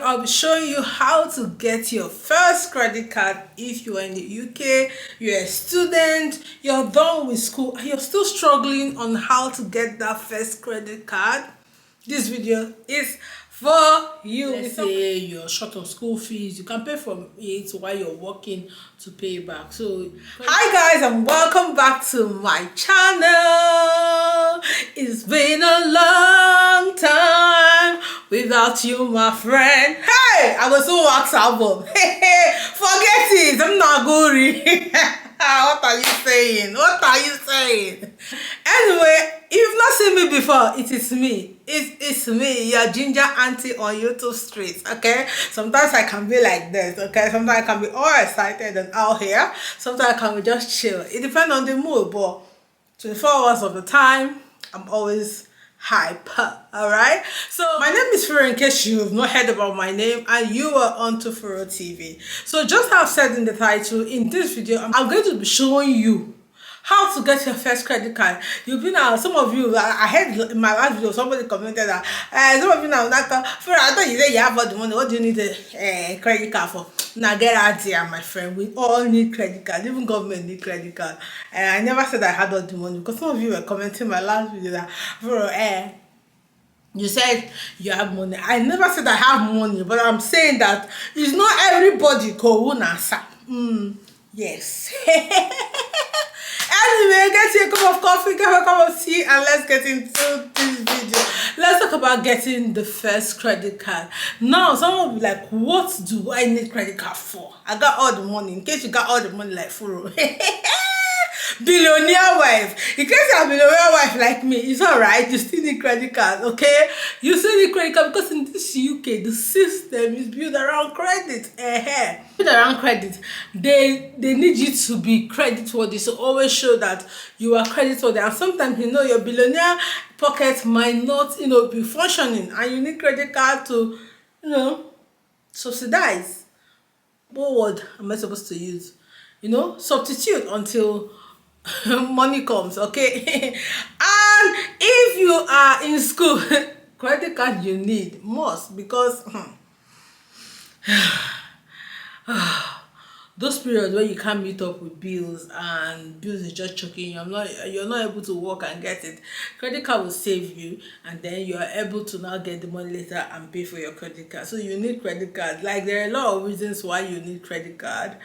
I'll be showing you how to get your first credit card if you're in the UK, you're a student, you're done with school, and you're still struggling on how to get that first credit card. This video is for you. Let's say you're short on school fees, you can pay from it while you're working to pay back. So hi guys, and welcome back to my channel. It's been a long time without you, my friend. Hey, I was on wax album. Forget it, I'm not good. What are you saying? What are you saying? Anyway, if you've not seen me before, it is me. It's me, your ginger auntie on YouTube streets, okay? Sometimes I can be like this, okay? Sometimes I can be all excited and out here. Sometimes I can be just chill. It depends on the mood, but 24 hours of the time, I'm always hyper. All right, so my name is Furo, in case you've not heard about my name and you are onto Furo TV. So just as I've said in the title, in this video I'm going to be showing you how to get your first credit card. You've been some of you, I heard in my last video somebody commented that some of you now like Furo, I thought you said you have all the money, what do you need a credit card for? Now get out here, my friend. We all need credit card. Even government need credit card. And I never said I had all the money, because some of you were commenting my last video that for you said you have money. I never said I have money, but I'm saying that it's not everybody go answer. Yes. Anyway, get you a cup of coffee, get a cup of tea, and let's get into this video. Let's talk about getting the first credit card. Now, someone will be like, what do I need credit card for? I got all the money. In case you got all the money like Furo. Billionaire wife. In case you're a billionaire wife like me, it's alright. You still need credit card, okay? You still need credit card because in this UK, the system is built around credit. Built around credit. They need you to be credit worthy. So always show that you are credit worthy. And sometimes your billionaire pocket might not be functioning, and you need credit card to subsidize. What word am I supposed to use? Substitute until money comes, okay? And if you are in school, credit card you need must, because those periods where you can't meet up with bills and bills is just choking you, you're not able to work and get it. Credit card will save you, and then you are able to now get the money later and pay for your credit card. So you need credit card. Like, there are a lot of reasons why you need credit card.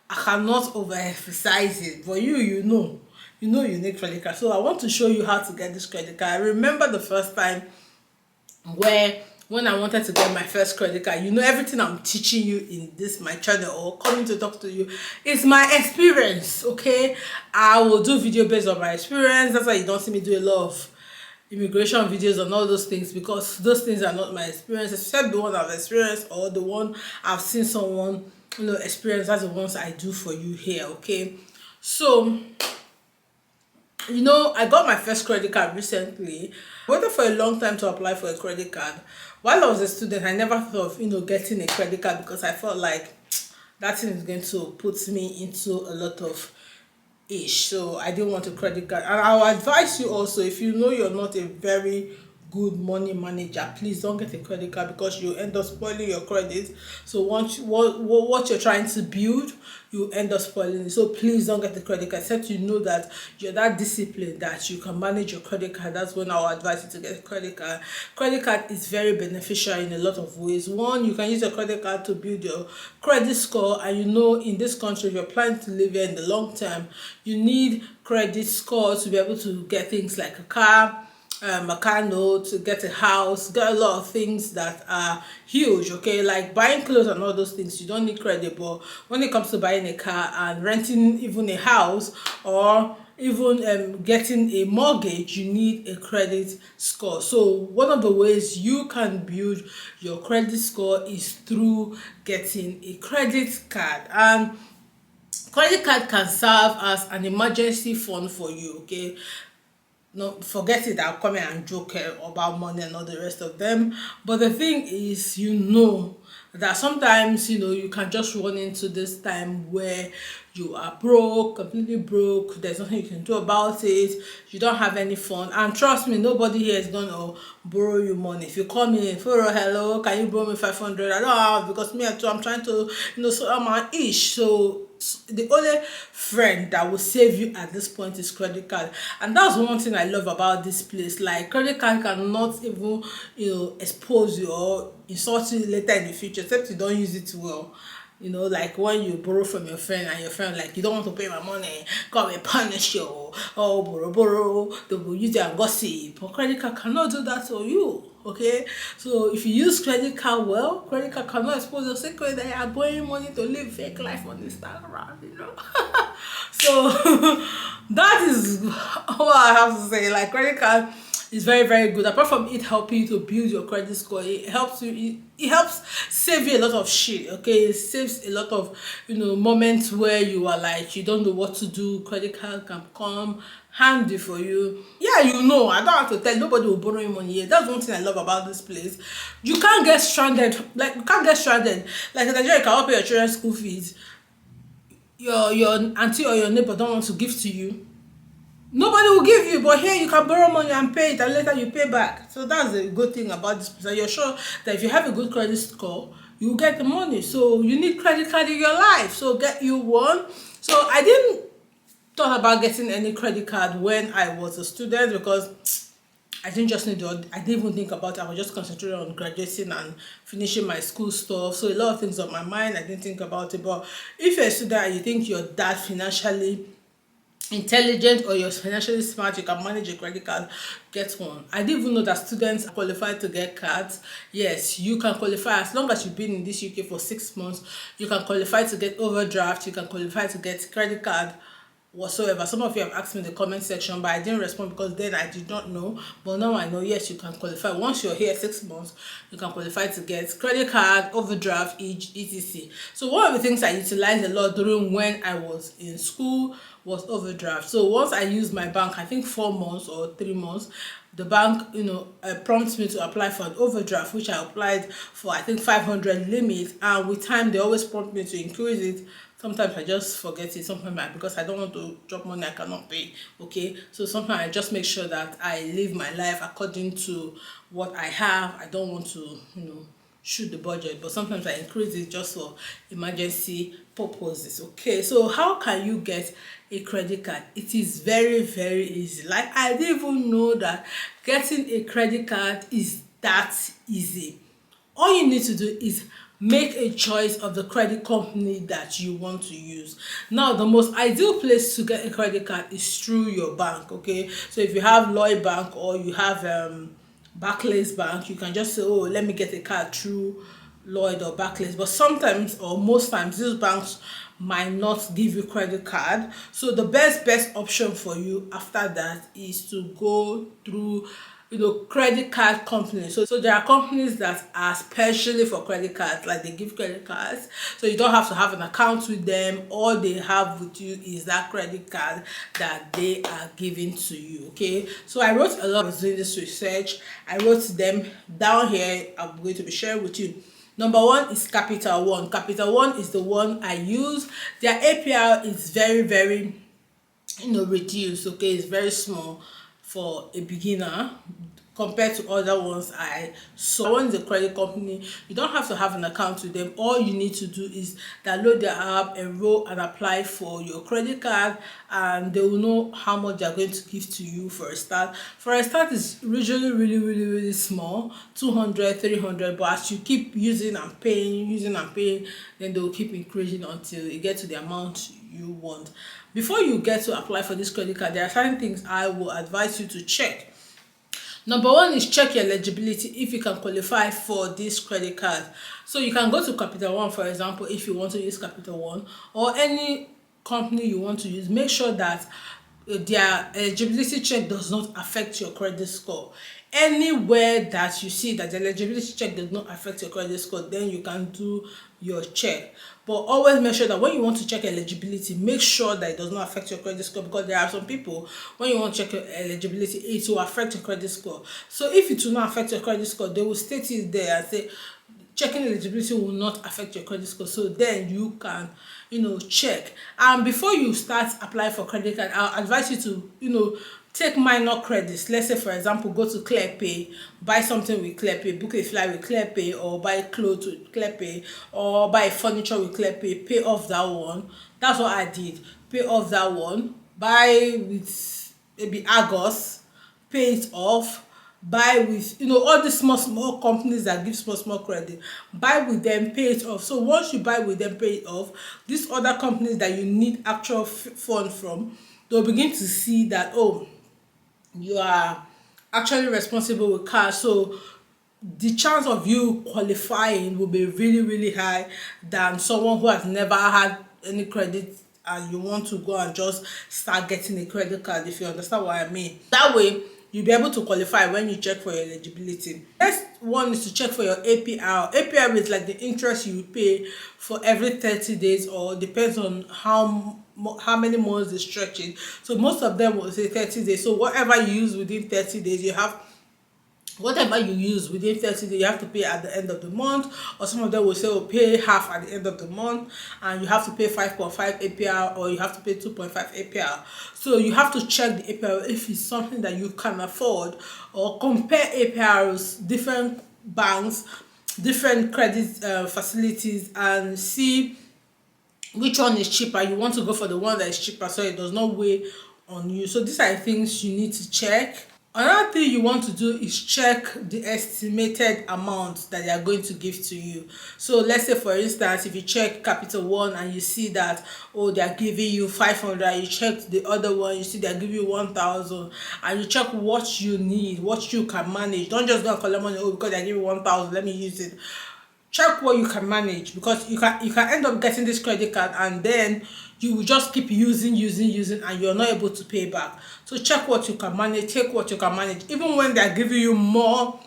I cannot overemphasize it, but you know you need credit card. So I want to show you how to get this credit card. I remember the first time when I wanted to get my first credit card. Everything I'm teaching you in this my channel or coming to talk to you is my experience, okay? I will do video based on my experience. That's why you don't see me do a lot of immigration videos and all those things, because those things are not my experience, except the one I've experienced or the one I've seen someone experience. That's the ones I do for you here, okay? So I got my first credit card recently. I waited for a long time to apply for a credit card. While I was a student, I never thought of getting a credit card, because I felt like that thing is going to put me into a lot of ish. So I didn't want a credit card. And I'll advise you also, if you're not a very good money manager, please don't get a credit card, because you end up spoiling your credit. So once what you're trying to build, you end up spoiling it. So please don't get the credit card, except that you're that disciplined that you can manage your credit card. That's when I'll advise you to get a credit card. Credit card is very beneficial in a lot of ways. One, you can use your credit card to build your credit score, and in this country, if you're planning to live here in the long term, you need credit score to be able to get things like a car note, to get a house, get a lot of things that are huge, okay? Like buying clothes and all those things, you don't need credit. But when it comes to buying a car and renting even a house, or even getting a mortgage, you need a credit score. So one of the ways you can build your credit score is through getting a credit card. And credit card can serve as an emergency fund for you, okay? no, forget it, I'll come here and joke about money and all the rest of them. But the thing is, that sometimes, you can just run into this time where you are broke, completely broke, there's nothing you can do about it, you don't have any fun. And trust me, nobody here is gonna borrow you money. If you call me, hello, can you borrow me 500? I don't have, because me too, I'm trying to, so I'm an ish. So the only friend that will save you at this point is credit card. And that's one thing I love about this place. Like, credit card cannot even expose you or insult you later in the future, except you don't use it well. Like when you borrow from your friend and your friend like, you don't want to pay my money, come and punish you, oh, borrow, they will use their gossip. But credit card cannot do that for you. Okay, so if you use credit card well, credit card cannot expose your secret that you are borrowing money to live fake life on Instagram. So that is what I have to say. Like, credit card is very, very good. Apart from it helping you to build your credit score, it helps you, it helps save you a lot of shit. Okay, it saves a lot of moments where you are like, you don't know what to do. Credit card can come handy for you. Yeah, I don't have to tell, nobody will borrow you money here. That's one thing I love about this place. You can't get stranded. Like, in Nigeria, you cannot pay your children's school fees. Your auntie or your neighbor don't want to give to you, nobody will give you. But here you can borrow money and pay it, and later you pay back. So that's the good thing about this place. And you're sure that if you have a good credit score, you will get the money. So you need credit card in your life, so get you one. So I didn't thought about getting any credit card when I was a student, because I didn't just need to, I didn't even think about it. I was just concentrating on graduating and finishing my school stuff. So a lot of things on my mind, I didn't think about it. But if you're a student and you think you're that financially intelligent or you're financially smart, you can manage a credit card, get one. I didn't even know that students are qualified to get cards. Yes, you can qualify as long as you've been in this UK for 6 months. You can qualify to get overdraft, you can qualify to get credit card whatsoever. Some of you have asked me in the comment section, but I didn't respond because then I did not know. But now I know, yes, you can qualify. Once you're here 6 months, you can qualify to get credit card, overdraft, etc. So one of the things I utilized a lot during when I was in school was overdraft. So once I used my bank, I think 4 months or 3 months, the bank prompts me to apply for an overdraft, which I applied for, I think 500 limit, and with time they always prompt me to increase it. Sometimes I just forget it, sometimes because I don't want to drop money I cannot pay. Okay, so sometimes I just make sure that I live my life according to what I have. I don't want to shoot the budget, but sometimes I increase it just for emergency purposes. Okay, so how can you get a credit card? It is very, very easy. Like, I didn't even know that getting a credit card is that easy. All you need to do is make a choice of the credit company that you want to use. Now, the most ideal place to get a credit card is through your bank. Okay, so if you have Lloyd Bank or you have Barclays Bank, you can just say, oh, let me get a card through Lloyd or Barclays. But sometimes, or most times, these banks might not give you credit card. So the best option for you after that is to go through credit card companies. So there are companies that are specially for credit cards, like they give credit cards, so you don't have to have an account with them. All they have with you is that credit card that they are giving to you. Okay, so I wrote a lot of doing this research. I wrote them down here. I'm going to be sharing with you. Number one is Capital One. Capital One is the one I use. Their APR is very, very reduced. Okay, it's very small for a beginner compared to other ones I saw. One is a credit company. You don't have to have an account with them. All you need to do is download their app, enroll and apply for your credit card, and they will know how much they're going to give to you for a start. For a start, it's usually really small, 200, 300, but as you keep using and paying, then they will keep increasing until you get to the amount you want. Before you get to apply for this credit card, there are certain things I will advise you to check. Number one is check your eligibility, if you can qualify for this credit card. So you can go to Capital One, for example, if you want to use Capital One, or any company you want to use. Make sure that their eligibility check does not affect your credit score. Anywhere that you see that the eligibility check does not affect your credit score, then you can do your check. But always make sure that when you want to check eligibility, make sure that it does not affect your credit score, because there are some people, when you want to check your eligibility, it will affect your credit score. So if it will not affect your credit score, they will state it there and say checking eligibility will not affect your credit score, so then you can check. And before you start applying for credit card, I'll advise you to take minor credits. Let's say, for example, go to ClearPay, buy something with ClearPay, book a flight with ClearPay, or buy clothes with ClearPay, or buy furniture with ClearPay. Pay off that one. That's what I did. Pay off that one, buy with maybe Argos, pay it off, buy with all these small companies that give small credit, buy with them, pay it off. So once you buy with them, pay it off, these other companies that you need actual fund from, they'll begin to see that, oh, you are actually responsible with cash. So the chance of you qualifying will be really, really high than someone who has never had any credit and you want to go and just start getting a credit card, if you understand what I mean. That way, you'll be able to qualify when you check for your eligibility. Next one is to check for your APR. APR is like the interest you pay for every 30 days, or depends on how many months they stretch it. So most of them will say 30 days. So whatever you use within 30 days, whatever you use within 30 days, you have to pay at the end of the month. Or some of them will say, oh, pay half at the end of the month, and you have to pay 5.5 APR, or you have to pay 2.5 APR. So you have to check the APR if it's something that you can afford, or compare APRs, different banks, different credit facilities, and see which one is cheaper. You want to go for the one that is cheaper so it does not weigh on you. So these are things you need to check. Another thing you want to do is check the estimated amount that they are going to give to you. So let's say, for instance, if you check Capital One and you see that, oh, they are giving you 500, you check the other one, you see they are giving you 1,000, and you check what you need, what you can manage. Don't just go and collect money, oh, because they are giving 1,000, let me use it. Check what you can manage, because you can end up getting this credit card and then you will just keep using, and you're not able to pay back. So check what you can manage, take what you can manage. Even when they're giving you more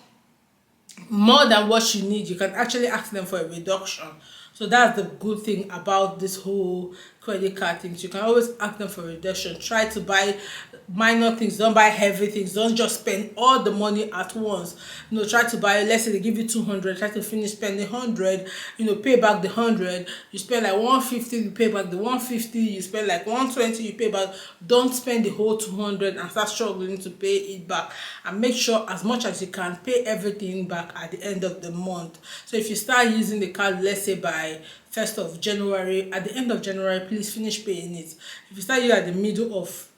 than what you need, you can actually ask them for a reduction. So that's the good thing about this whole credit card things. You can always ask them for reduction. Try to buy minor things, don't buy heavy things. Don't just spend all the money at once. Try to buy, let's say they give you 200, try to finish spending 100, pay back the 100. You spend like 150, you pay back the 150. You spend like 120, you pay back. Don't spend the whole 200 and start struggling to pay it back. And make sure as much as you can pay everything back at the end of the month. So if you start using the card, let's say by 1st of January, at the end of January, please finish paying it. If you start you at the middle of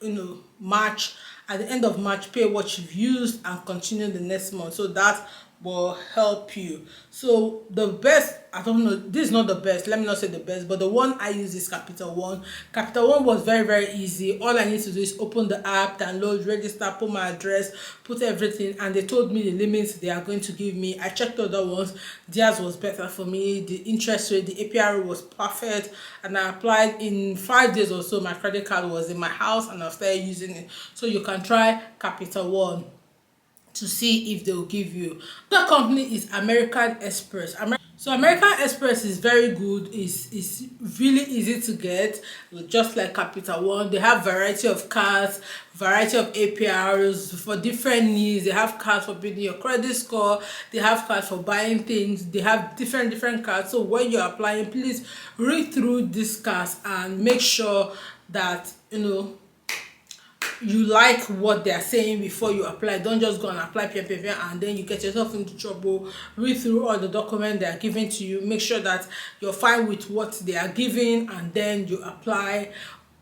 March, at the end of March, pay what you've used and continue the next month. So that will help you. So the best, I don't know, this is not the best, let me not say the best, but the one I use is Capital One. Capital One was very, very easy. All I need to do is open the app, download, register, put my address, put everything, and they told me the limits they are going to give me. I checked other ones, theirs was better for me. The interest rate, the APR was perfect, and I applied in 5 days or so. My credit card was in my house and I started using it. So you can try Capital One to see if they'll give you. The company is American Express. So American Express is very good. It's really easy to get, just like Capital One. They have variety of cards, variety of APRs for different needs. They have cards for building your credit score. They have cards for buying things. They have different cards. So when you're applying, please read through these cards and make sure that you like what they are saying before you apply. Don't just go and apply and then you get yourself into trouble. Read through all the documents they are giving to you. Make sure that you're fine with what they are giving, and then you apply.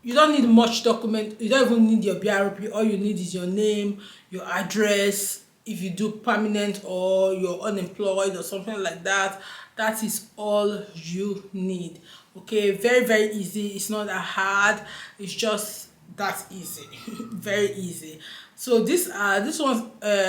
You don't need much document. You don't even need your BRP. All you need is your name, your address, if you do permanent or you're unemployed or something like that. That is all you need. Okay, very, very easy. It's not that hard. It's just That's easy. Very easy. So this one's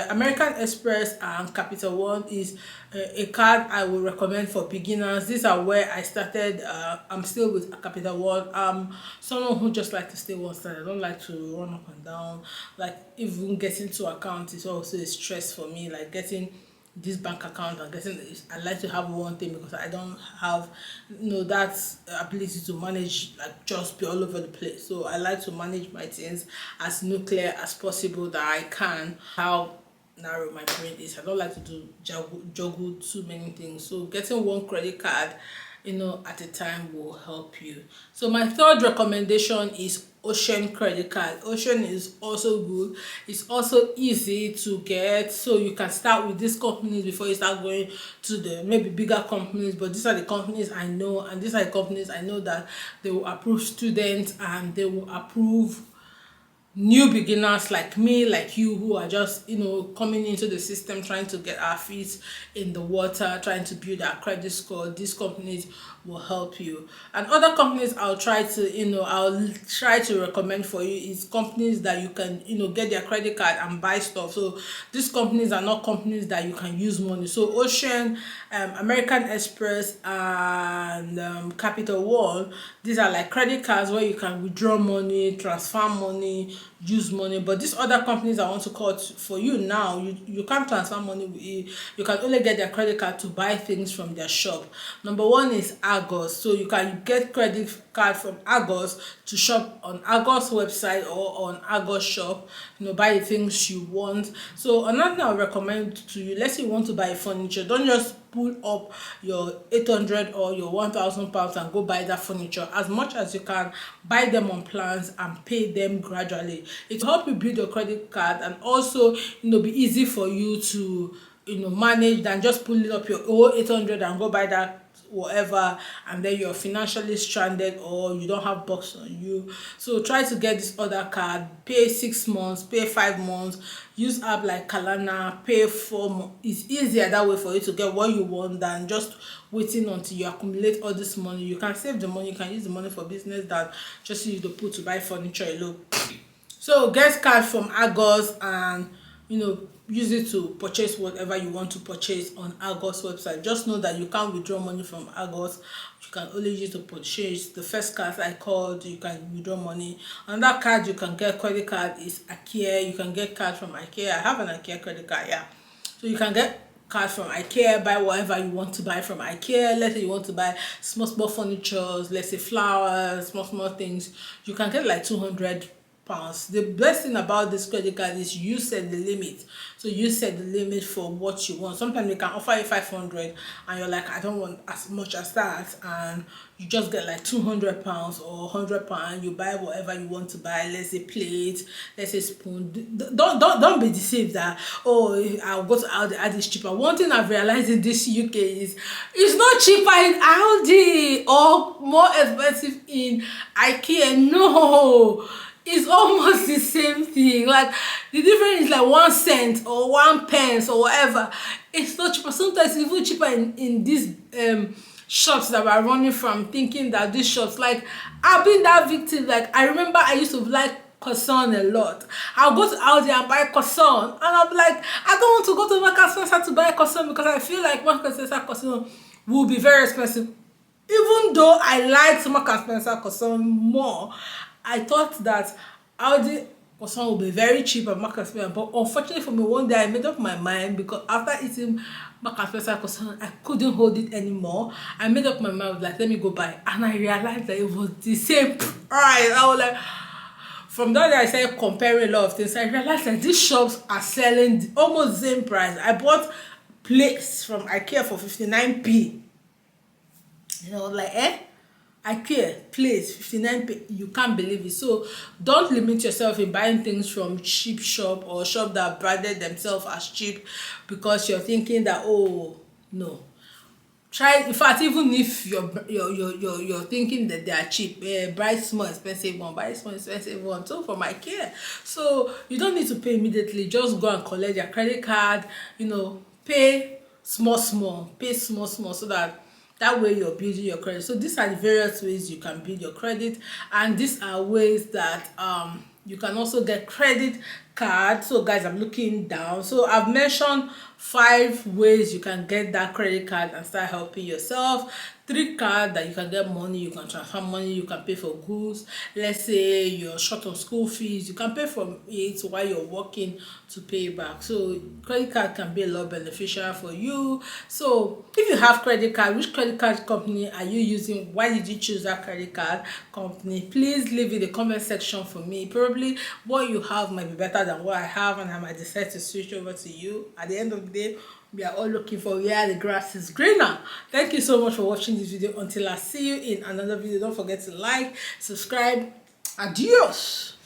American Express and Capital One is a card I would recommend for beginners. These are where I started. I'm still with Capital One. Someone who just like to stay one side. I don't like to run up and down. Like even getting to account is also a stress for me. Like getting this bank account and getting, I like to have one thing because I don't have, that ability to manage, like just be all over the place. So I like to manage my things as nuclear as possible that I can. How narrow my brain is, I don't like to do juggle too many things. So getting one credit card, at a time will help you. So my third recommendation is Ocean credit card. Ocean is also good. It's also easy to get, so you can start with these companies before you start going to the maybe bigger companies. But these are the companies I know, and these are the companies I know that they will approve students and they will approve new beginners like me, like you, who are just coming into the system, trying to get our feet in the water, trying to build our credit score. These companies will help you. And other companies I'll try to recommend for you is companies that you can get their credit card and buy stuff. So these companies are not companies that you can use money. So Ocean, American Express, and Capital One, these are like credit cards where you can withdraw money, transfer money, use money. But these other companies I want to call for you now, you can't transfer money with it. You can only get their credit card to buy things from their shop. Number one is Argos. So you can get credit card from Argos to shop on Argos website or on Argos shop, buy the things you want. So another thing I would recommend to you, let's say you want to buy furniture, don't just pull up your 800 or your 1,000 pounds and go buy that furniture. As much as you can, buy them on plans and pay them gradually. It will help you build your credit card and also be easy for you to manage than just pulling up your whole 800 and go buy that whatever, and then you're financially stranded or you don't have bucks on you. So try to get this other card, pay 6 months, pay 5 months, use app like Kalana, pay 4 months. It's easier that way for you to get what you want than just waiting until you accumulate all this money. You can save the money, you can use the money for business that just use the put to buy furniture alone. So get card from Argos and use it to purchase whatever you want to purchase on Argos website. Just know that you can't withdraw money from Argos. You can only use to purchase. The first card I called, you can withdraw money. Another card you can get credit card is IKEA. You can get card from IKEA. I have an IKEA credit card, yeah. So you can get card from IKEA, buy whatever you want to buy from IKEA. Let's say you want to buy small furniture, let's say flowers, small things. You can get like 200 pounds. The best thing about this credit card is you set the limit. So you set the limit for what you want. Sometimes they can offer you 500 and you're like, I don't want as much as that, and you just get like 200 pounds or 100 pounds. You buy whatever you want to buy. Let's say plate, let's say spoon. Don't be deceived that I'll go to Aldi is cheaper. One thing I've realized in this UK is it's not cheaper in Aldi or more expensive in IKEA. No, it's almost the same thing. Like the difference is like 1 cent or 1 pence or whatever. It's not cheaper. Sometimes it's even cheaper in these shops that we're running from, thinking that these shops, like I've been that victim. Like I remember I used to like croissant a lot. I'll go to Aldi and buy croissant, and I'll be like, I don't want to go to Market Spencer to buy croissant because I feel like Market Spencer croissant will be very expensive. Even though I like Market Spencer croissant more, I thought that Aldi croissant will be very cheap at Market Spencer, but unfortunately for me, one day I made up my mind because after eating Market Spencer croissant, I couldn't hold it anymore. I made up my mind, like, let me go buy, and I realized that it was the same price. I was like, from that day I started comparing a lot of things. I realized that these shops are selling almost the same price. I bought plates from IKEA for 59p. Like IKEA place 59p, you can't believe it. So don't limit yourself in buying things from cheap shop or shop that branded themselves as cheap because you're thinking that, oh no. Try, in fact, even if you're thinking that they are cheap, buy small expensive one. So from IKEA, so you don't need to pay immediately. Just go and collect your credit card. Pay small, so that way you're building your credit. So these are the various ways you can build your credit, and these are ways that You can also get credit card. So guys, I'm looking down. So I've mentioned 5 ways you can get that credit card and start helping yourself. 3 cards that you can get money, you can transfer money, you can pay for goods. Let's say you're short on school fees, you can pay from it while you're working to pay back. So credit card can be a lot beneficial for you. So if you have credit card, which credit card company are you using? Why did you choose that credit card company? Please leave in the comment section for me. Probably what you have might be better than what I have, and I might decide to switch over to you. At the end of the day, we are all looking for where the grass is greener. Thank you so much for watching this video. Until I see you in another video, don't forget to like, subscribe. Adios.